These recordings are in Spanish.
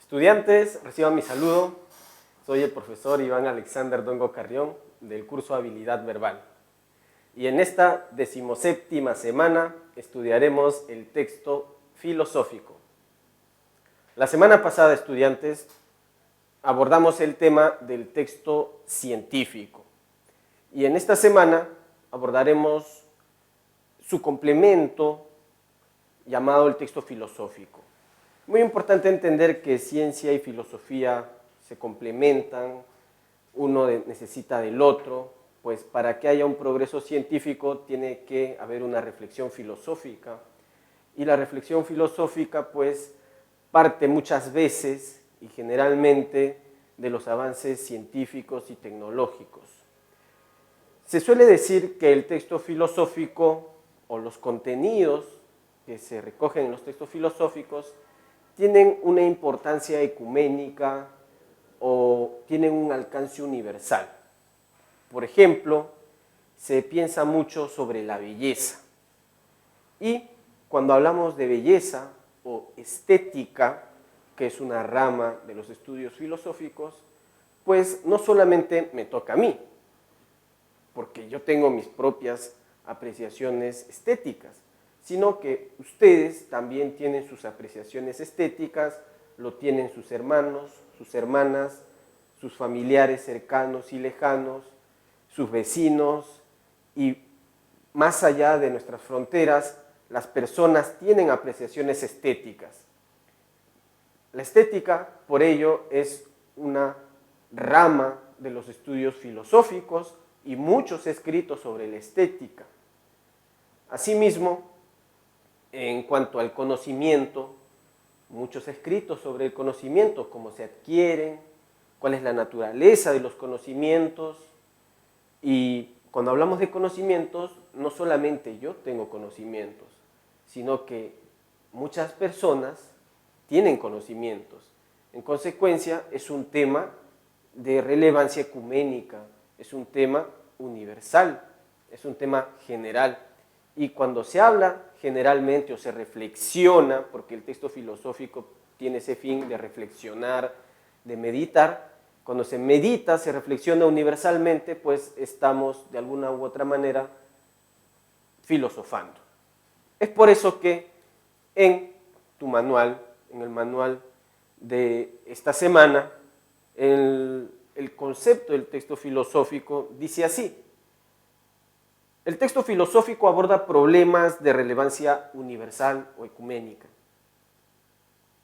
Estudiantes, reciban mi saludo. Soy el profesor Iván Alexander Dongo Carrión del curso Habilidad Verbal. Y en esta 17ª semana estudiaremos el texto filosófico. La semana pasada, estudiantes, abordamos el tema del texto científico. Y en esta semana abordaremos su complemento llamado el texto filosófico. Muy importante entender que ciencia y filosofía se complementan, uno necesita del otro, pues para que haya un progreso científico tiene que haber una reflexión filosófica, y la reflexión filosófica pues parte muchas veces y generalmente de los avances científicos y tecnológicos. Se suele decir que el texto filosófico o los contenidos que se recogen en los textos filosóficos tienen una importancia ecuménica o tienen un alcance universal. Por ejemplo, se piensa mucho sobre la belleza. Y cuando hablamos de belleza o estética, que es una rama de los estudios filosóficos, pues no solamente me toca a mí, porque yo tengo mis propias apreciaciones estéticas, sino que ustedes también tienen sus apreciaciones estéticas, lo tienen sus hermanos, sus hermanas, sus familiares cercanos y lejanos, sus vecinos, y más allá de nuestras fronteras, las personas tienen apreciaciones estéticas. La estética, por ello, es una rama de los estudios filosóficos y muchos escritos sobre la estética. Asimismo, en cuanto al conocimiento, muchos escritos sobre el conocimiento, cómo se adquieren, cuál es la naturaleza de los conocimientos. Y cuando hablamos de conocimientos, no solamente yo tengo conocimientos, sino que muchas personas tienen conocimientos. En consecuencia, es un tema de relevancia ecuménica, es un tema universal, es un tema general. Y cuando se habla generalmente o se reflexiona, porque el texto filosófico tiene ese fin de reflexionar, de meditar, cuando se medita, se reflexiona universalmente, pues estamos de alguna u otra manera filosofando. Es por eso que en tu manual, en el manual de esta semana, el concepto del texto filosófico dice así: el texto filosófico aborda problemas de relevancia universal o ecuménica,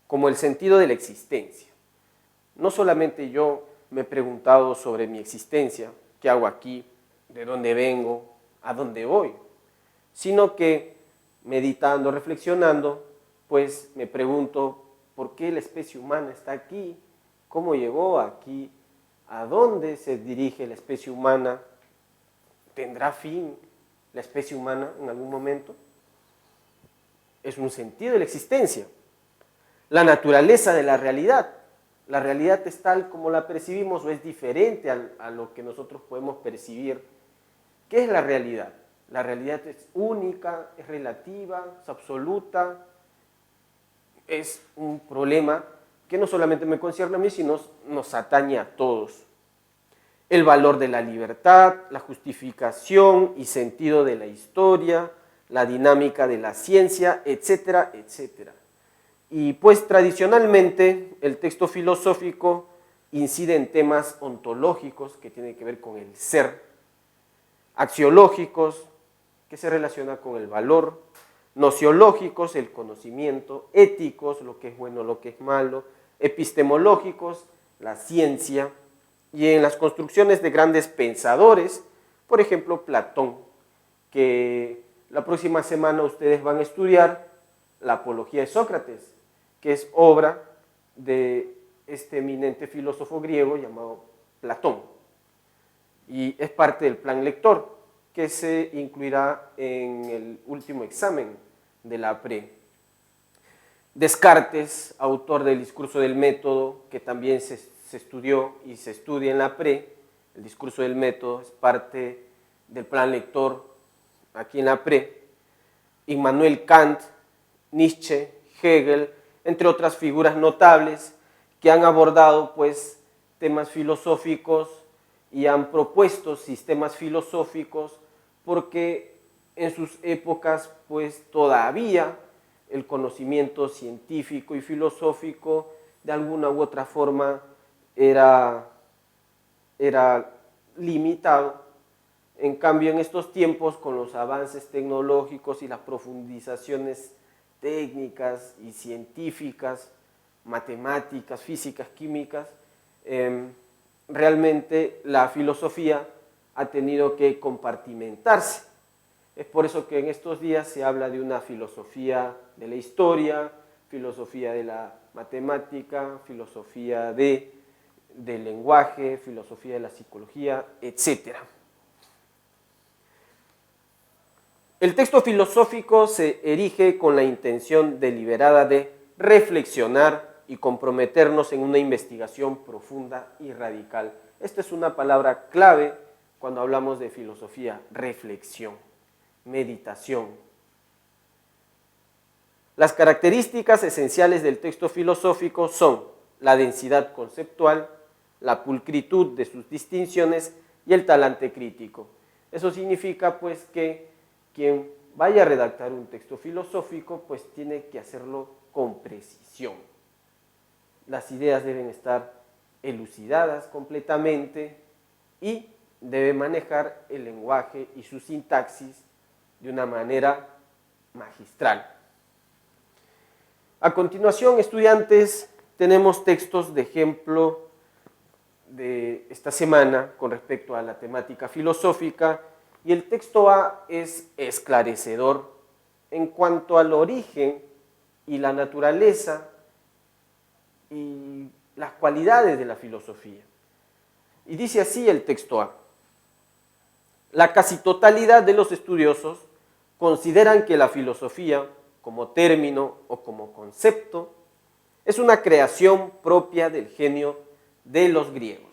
como el sentido de la existencia. No solamente yo me he preguntado sobre mi existencia, qué hago aquí, de dónde vengo, a dónde voy, sino que meditando, reflexionando, pues me pregunto por qué la especie humana está aquí, cómo llegó aquí, a dónde se dirige la especie humana, ¿tendrá fin la especie humana en algún momento? Es un sentido de la existencia. La naturaleza de la realidad. ¿La realidad es tal como la percibimos o es diferente a lo que nosotros podemos percibir? ¿Qué es la realidad? La realidad es única, es relativa, es absoluta. Es un problema que no solamente me concierne a mí, sino nos atañe a todos. El valor de la libertad, la justificación y sentido de la historia, la dinámica de la ciencia, etcétera, etcétera. Y pues tradicionalmente el texto filosófico incide en temas ontológicos que tienen que ver con el ser, axiológicos, que se relaciona con el valor, nociológicos, el conocimiento, éticos, lo que es bueno, lo que es malo, epistemológicos, la ciencia, y en las construcciones de grandes pensadores, por ejemplo Platón, que la próxima semana ustedes van a estudiar la Apología de Sócrates, que es obra de este eminente filósofo griego llamado Platón, y es parte del plan lector, que se incluirá en el último examen de la PRE. Descartes, autor del discurso del método, que también se estudió y se estudia en la PRE, el discurso del método es parte del plan lector aquí en la PRE. Immanuel Kant, Nietzsche, Hegel, entre otras figuras notables que han abordado pues temas filosóficos y han propuesto sistemas filosóficos porque en sus épocas pues todavía el conocimiento científico y filosófico de alguna u otra forma era limitado. En cambio, en estos tiempos, con los avances tecnológicos y las profundizaciones técnicas y científicas, matemáticas, físicas, químicas, realmente la filosofía ha tenido que compartimentarse. Es por eso que en estos días se habla de una filosofía de la historia, filosofía de la matemática, filosofía del lenguaje, filosofía de la psicología, etc. El texto filosófico se erige con la intención deliberada de reflexionar y comprometernos en una investigación profunda y radical. Esta es una palabra clave cuando hablamos de filosofía: reflexión, meditación. Las características esenciales del texto filosófico son la densidad conceptual, la pulcritud de sus distinciones y el talante crítico. Eso significa pues que quien vaya a redactar un texto filosófico pues tiene que hacerlo con precisión. Las ideas deben estar elucidadas completamente y debe manejar el lenguaje y su sintaxis de una manera magistral. A continuación, estudiantes, tenemos textos de ejemplo de esta semana con respecto a la temática filosófica, y el texto A es esclarecedor en cuanto al origen y la naturaleza y las cualidades de la filosofía. Y dice así el texto A: la casi totalidad de los estudiosos consideran que la filosofía, como término o como concepto, es una creación propia del genio de los griegos.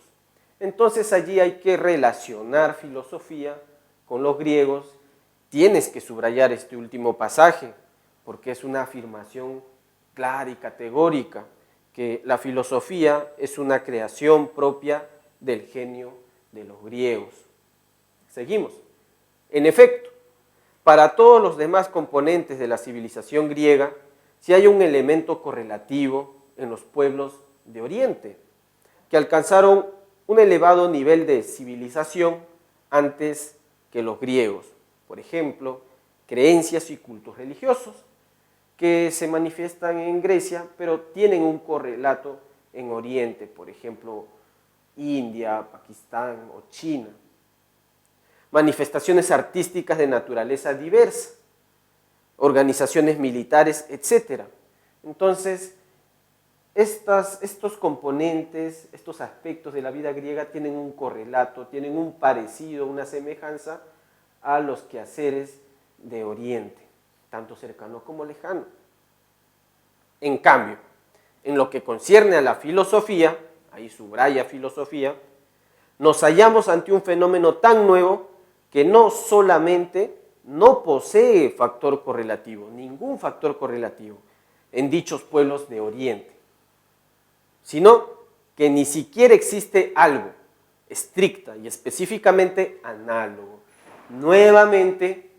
Entonces allí hay que relacionar filosofía con los griegos. Tienes que subrayar este último pasaje porque es una afirmación clara y categórica, que la filosofía es una creación propia del genio de los griegos. Seguimos. En efecto, para todos los demás componentes de la civilización griega, sí hay un elemento correlativo en los pueblos de Oriente, que alcanzaron un elevado nivel de civilización antes que los griegos. Por ejemplo, creencias y cultos religiosos que se manifiestan en Grecia, pero tienen un correlato en Oriente, por ejemplo, India, Pakistán o China. Manifestaciones artísticas de naturaleza diversa, organizaciones militares, etc. Entonces, estos componentes, estos aspectos de la vida griega tienen un correlato, tienen un parecido, una semejanza a los quehaceres de Oriente, tanto cercano como lejano. En cambio, en lo que concierne a la filosofía, ahí subraya filosofía, nos hallamos ante un fenómeno tan nuevo que no solamente no posee factor correlativo, ningún factor correlativo en dichos pueblos de Oriente, sino que ni siquiera existe algo estricta y específicamente análogo. Nuevamente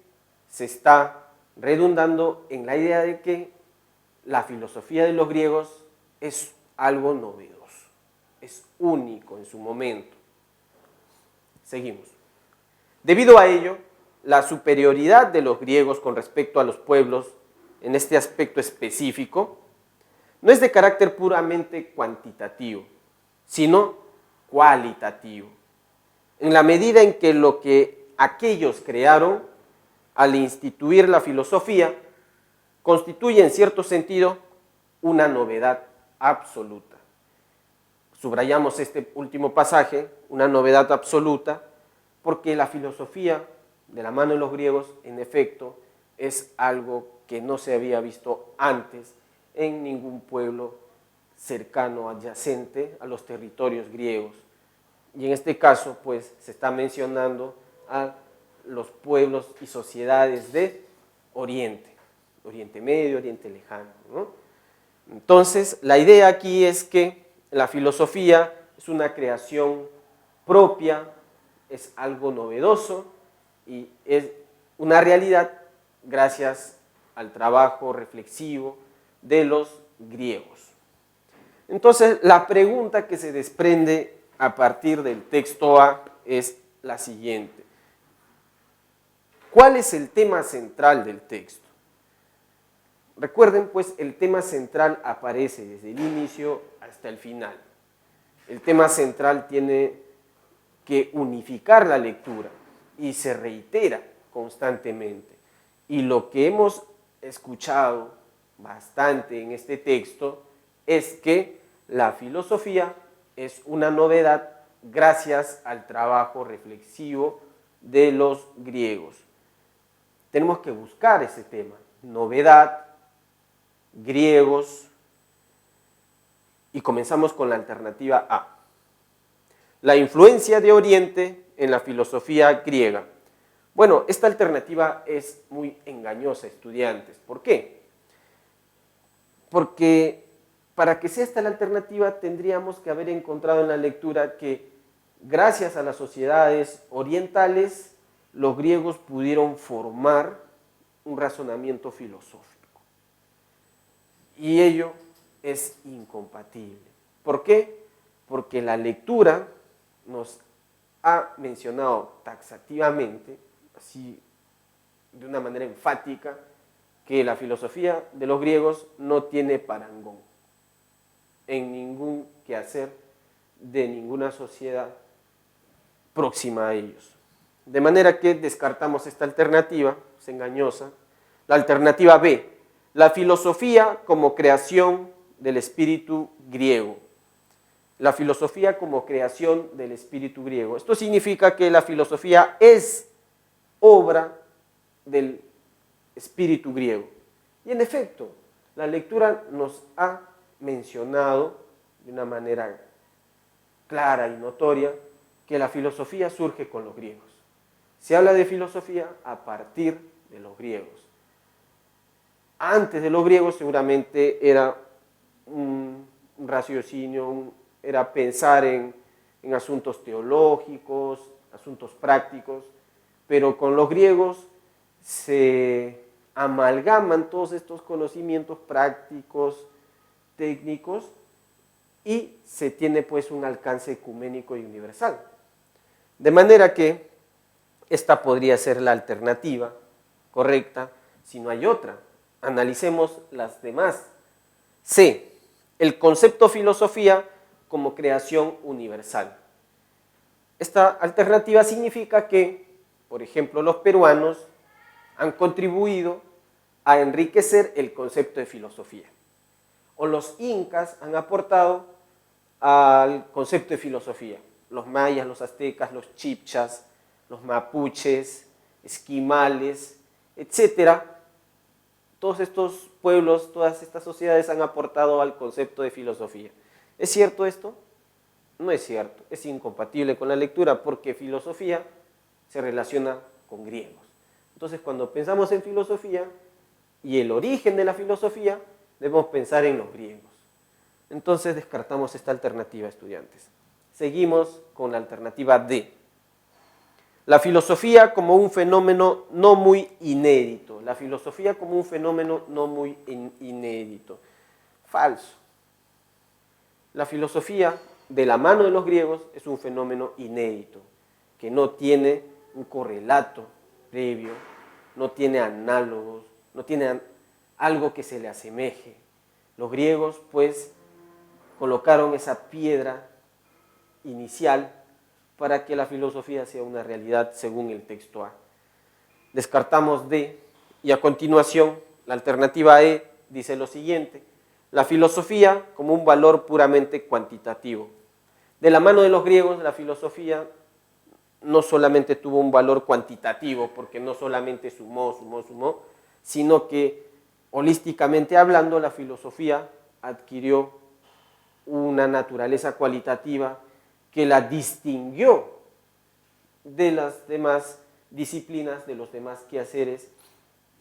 se está redundando en la idea de que la filosofía de los griegos es algo novedoso, es único en su momento. Seguimos. Debido a ello, la superioridad de los griegos con respecto a los pueblos en este aspecto específico no es de carácter puramente cuantitativo, sino cualitativo, en la medida en que lo que aquellos crearon al instituir la filosofía constituye en cierto sentido una novedad absoluta. Subrayamos este último pasaje, una novedad absoluta, porque la filosofía de la mano de los griegos, en efecto, es algo que no se había visto antes en ningún pueblo cercano, adyacente a los territorios griegos. Y en este caso, pues, se está mencionando a los pueblos y sociedades de Oriente, Oriente Medio, Oriente Lejano, ¿no? Entonces, la idea aquí es que La filosofía es una creación propia, es algo novedoso y es una realidad gracias al trabajo reflexivo de los griegos. Entonces, la pregunta que se desprende a partir del texto A es la siguiente. ¿Cuál es el tema central del texto? Recuerden, pues, el tema central aparece desde el inicio hasta el final. El tema central tiene que unificar la lectura y se reitera constantemente. Y lo que hemos escuchado bastante en este texto es que la filosofía es una novedad gracias al trabajo reflexivo de los griegos. Tenemos que buscar ese tema, novedad, griegos, y comenzamos con la alternativa A. La influencia de Oriente en la filosofía griega. Bueno, esta alternativa es muy engañosa, estudiantes. ¿Por qué? Porque para que sea esta la alternativa tendríamos que haber encontrado en la lectura que gracias a las sociedades orientales los griegos pudieron formar un razonamiento filosófico. Y ello es incompatible. ¿Por qué? Porque la lectura nos ha mencionado taxativamente, así de una manera enfática, que la filosofía de los griegos no tiene parangón en ningún quehacer de ninguna sociedad próxima a ellos. De manera que descartamos esta alternativa, es engañosa. La alternativa B, la filosofía como creación del espíritu griego. La filosofía como creación del espíritu griego. Esto significa que la filosofía es obra del espíritu griego. Y en efecto, la lectura nos ha mencionado de una manera clara y notoria que la filosofía surge con los griegos. Se habla de filosofía a partir de los griegos. Antes de los griegos seguramente era un raciocinio, era pensar en asuntos teológicos, asuntos prácticos, pero con los griegos se amalgaman todos estos conocimientos prácticos, técnicos, y se tiene pues un alcance ecuménico y universal. De manera que esta podría ser la alternativa correcta si no hay otra. Analicemos las demás. C. El concepto filosofía como creación universal. Esta alternativa significa que, por ejemplo, los peruanos han contribuido a enriquecer el concepto de filosofía. O los incas han aportado al concepto de filosofía. Los mayas, los aztecas, los chibchas, los mapuches, esquimales, etcétera. Todos estos pueblos, todas estas sociedades han aportado al concepto de filosofía. ¿Es cierto esto? No es cierto, es incompatible con la lectura porque filosofía se relaciona con griegos. Entonces, cuando pensamos en filosofía y el origen de la filosofía, debemos pensar en los griegos. Entonces, descartamos esta alternativa, estudiantes. Seguimos con la alternativa D. La filosofía como un fenómeno no muy inédito. La filosofía como un fenómeno no muy inédito. Falso. La filosofía, de la mano de los griegos, es un fenómeno inédito, que no tiene un correlato previo, no tiene análogos, no tiene algo que se le asemeje. Los griegos, pues, colocaron esa piedra inicial para que la filosofía sea una realidad según el texto A. Descartamos D y a continuación la alternativa E dice lo siguiente: la filosofía como un valor puramente cuantitativo. De la mano de los griegos, la filosofía no solamente tuvo un valor cuantitativo, porque no solamente sumó, sino que holísticamente hablando, la filosofía adquirió una naturaleza cualitativa que la distinguió de las demás disciplinas, de los demás quehaceres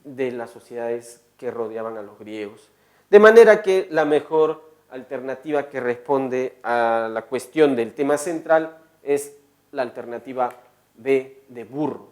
de las sociedades que rodeaban a los griegos. De manera que la mejor alternativa que responde a la cuestión del tema central es la alternativa B de burro.